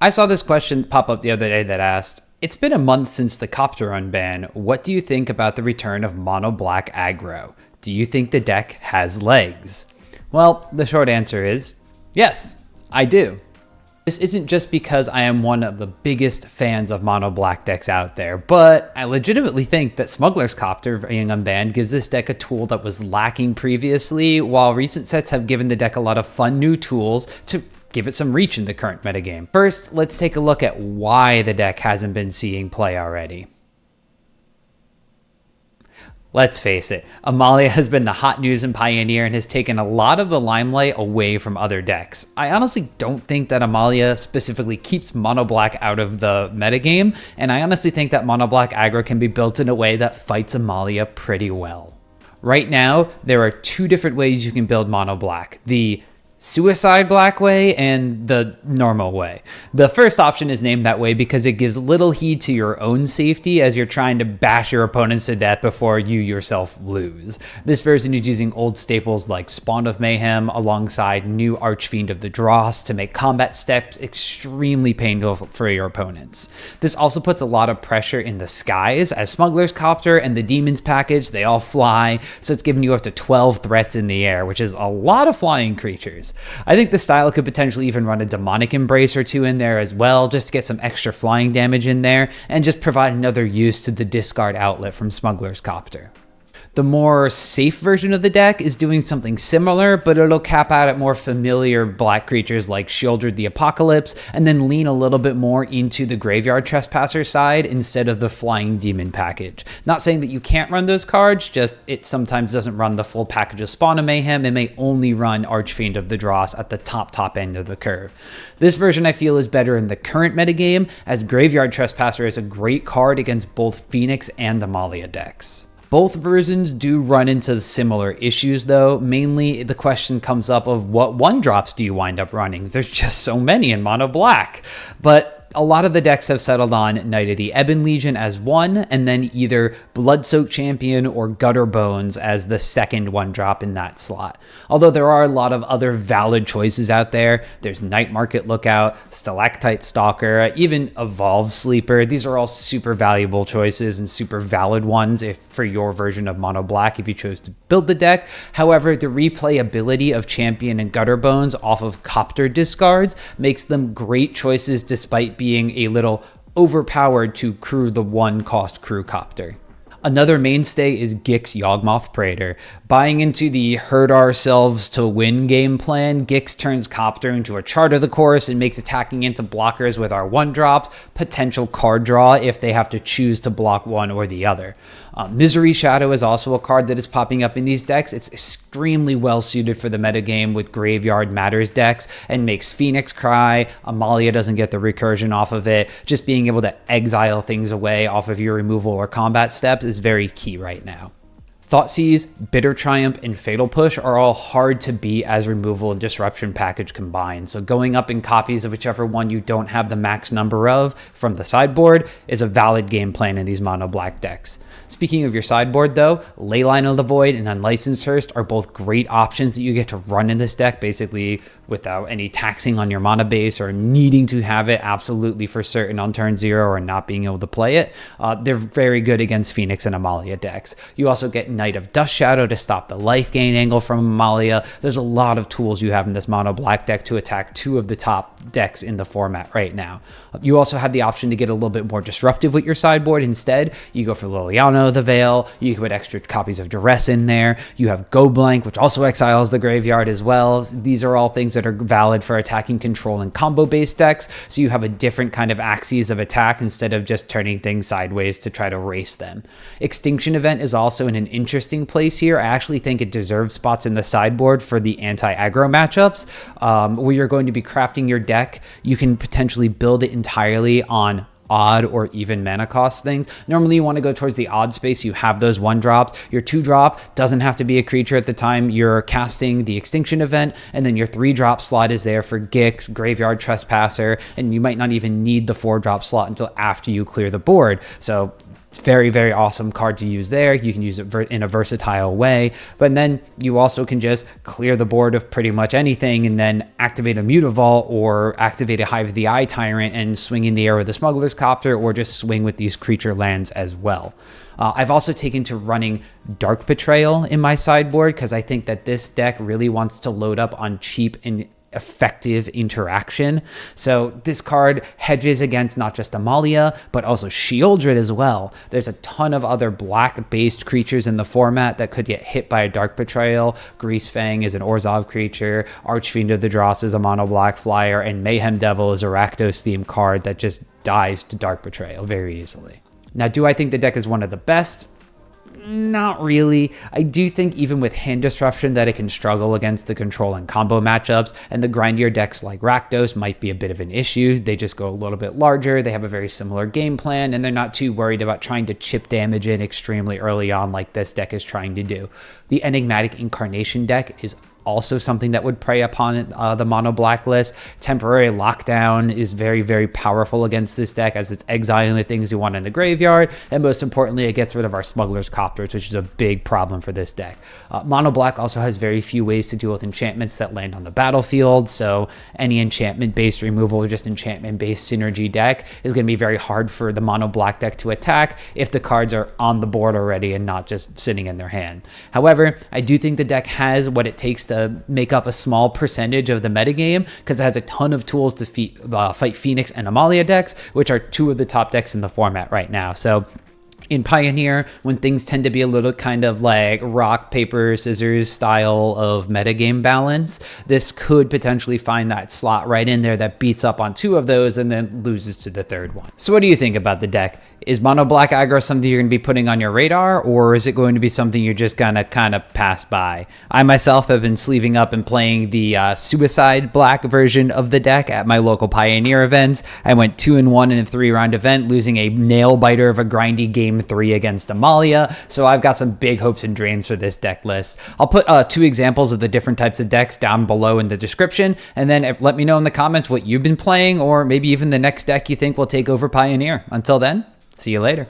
I saw this question pop up the other day that asked, it's been a month since the Copter unban. What do you think about the return of Mono Black Aggro? Do you think the deck has legs? Well, the short answer is yes, I do. This isn't just because I am one of the biggest fans of Mono Black decks out there, but I legitimately think that Smuggler's Copter being unbanned gives this deck a tool that was lacking previously, while recent sets have given the deck a lot of fun new tools to give it some reach in the current metagame. First, let's take a look at why the deck hasn't been seeing play already. Let's face it, Amalia has been the hot news in Pioneer and has taken a lot of the limelight away from other decks. I honestly don't think that Amalia specifically keeps Mono Black out of the metagame, and I honestly think that Mono Black Aggro can be built in a way that fights Amalia pretty well. Right now, there are two different ways you can build Mono Black. The Suicide Black way and the normal way. The first option is named that way because it gives little heed to your own safety as you're trying to bash your opponents to death before you yourself lose. This version is using old staples like Spawn of Mayhem alongside new Archfiend of the Dross to make combat steps extremely painful for your opponents. This also puts a lot of pressure in the skies as Smuggler's Copter and the Demons package, they all fly, so it's giving you up to 12 threats in the air, which is a lot of flying creatures. I think the style could potentially even run a Demonic Embrace or two in there as well, just to get some extra flying damage in there, and just provide another use to the discard outlet from Smuggler's Copter. The more safe version of the deck is doing something similar, but it'll cap out at more familiar black creatures like Shieldred the Apocalypse, and then lean a little bit more into the Graveyard Trespasser side instead of the Flying Demon package. Not saying that you can't run those cards, just it sometimes doesn't run the full package of Spawn of Mayhem. It may only run Archfiend of the Dross at the top end of the curve. This version I feel is better in the current metagame, as Graveyard Trespasser is a great card against both Phoenix and Amalia decks. Both versions do run into similar issues though. Mainly the question comes up of what 1-drops do you wind up running? There's just so many in Mono Black. But a lot of the decks have settled on Knight of the Ebon Legion as one, and then either Bloodsoaked Champion or Gutter Bones as the second 1-drop in that slot. Although there are a lot of other valid choices out there. There's Night Market Lookout, Stalactite Stalker, even Evolve Sleeper. These are all super valuable choices and super valid ones for your version of Mono Black if you chose to build the deck. However, the replayability of Champion and Gutter Bones off of Copter discards makes them great choices despite being a little overpowered to crew the 1-cost crew Copter. Another mainstay is Gix Yawgmoth Praetor. Buying into the hurt ourselves to win game plan, Gix turns Copter into a chart of the course and makes attacking into blockers with our 1-drops potential card draw if they have to choose to block one or the other. Misery Shadow is also a card that is popping up in these decks. It's extremely well suited for the metagame with Graveyard Matters decks and makes Phoenix cry. Amalia doesn't get the recursion off of it. Just being able to exile things away off of your removal or combat steps is very key right now. Thoughtseize, Bitter Triumph, and Fatal Push are all hard to beat as removal and disruption package combined, so going up in copies of whichever one you don't have the max number of from the sideboard is a valid game plan in these Mono Black decks. Speaking of your sideboard though, Leyline of the Void and Unlicensed Hearse are both great options that you get to run in this deck basically without any taxing on your mana base or needing to have it absolutely for certain on turn 0 or not being able to play it. They're very good against Phoenix and Amalia decks. You also get Knight of Dust Shadow to stop the life gain angle from Amalia. There's a lot of tools you have in this Mono Black deck to attack two of the top decks in the format right now. You also have the option to get a little bit more disruptive with your sideboard instead. You go for Liliana of the Veil, you can put extra copies of Duress in there, you have Go Blank, which also exiles the graveyard as well. These are all things that are valid for attacking control and combo based decks, so you have a different kind of axes of attack instead of just turning things sideways to try to race them. Extinction Event is also in an interesting place here. I actually think it deserves spots in the sideboard for the anti-aggro matchups, where you're going to be crafting your deck. You can potentially build it entirely on odd or even mana cost things. Normally you want to go towards the odd space. You have those 1-drops. Your 2-drop doesn't have to be a creature at the time you're casting the Extinction Event, and then your 3-drop slot is there for Gix, Graveyard Trespasser, and you might not even need the 4-drop slot until after you clear the board. So It's very, very awesome card to use there. You can use it in a versatile way, but then you also can just clear the board of pretty much anything and then activate a Mutavault or activate a Hive of the Eye Tyrant and swing in the air with a Smuggler's Copter, or just swing with these creature lands as well. I've also taken to running Dark Betrayal in my sideboard because I think that this deck really wants to load up on cheap and effective interaction. So this card hedges against not just Amalia, but also Sheoldred as well. There's a ton of other black-based creatures in the format that could get hit by a Dark Betrayal. Greasefang is an Orzhov creature, Archfiend of the Dross is a mono black flyer, and Mayhem Devil is a Rakdos-themed card that just dies to Dark Betrayal very easily. Now, do I think the deck is one of the best? Not really. I do think even with hand disruption that it can struggle against the control and combo matchups, and the grindier decks like Rakdos might be a bit of an issue. They just go a little bit larger, they have a very similar game plan, and they're not too worried about trying to chip damage in extremely early on like this deck is trying to do. The Enigmatic Incarnation deck is also something that would prey upon the mono black list. Temporary Lockdown is very, very powerful against this deck as it's exiling the things we want in the graveyard, and most importantly, it gets rid of our Smuggler's Copters, which is a big problem for this deck. Mono black also has very few ways to deal with enchantments that land on the battlefield, so any enchantment-based removal or just enchantment-based synergy deck is going to be very hard for the mono black deck to attack if the cards are on the board already and not just sitting in their hand. However, I do think the deck has what it takes to make up a small percentage of the metagame because it has a ton of tools to fight Phoenix and Amalia decks, which are two of the top decks in the format right now. So in Pioneer, when things tend to be a little kind of like rock, paper, scissors style of metagame balance, this could potentially find that slot right in there that beats up on two of those and then loses to the third one. So what do you think about the deck? Is Mono Black Aggro something you're going to be putting on your radar, or is it going to be something you're just going to kind of pass by? I myself have been sleeving up and playing the Suicide Black version of the deck at my local Pioneer events. I went 2-1 in a 3-round event, losing a nail biter of a grindy game 3 against Amalia, so I've got some big hopes and dreams for this deck list. I'll put 2 examples of the different types of decks down below in the description, and then let me know in the comments what you've been playing, or maybe even the next deck you think will take over Pioneer. Until then, see you later.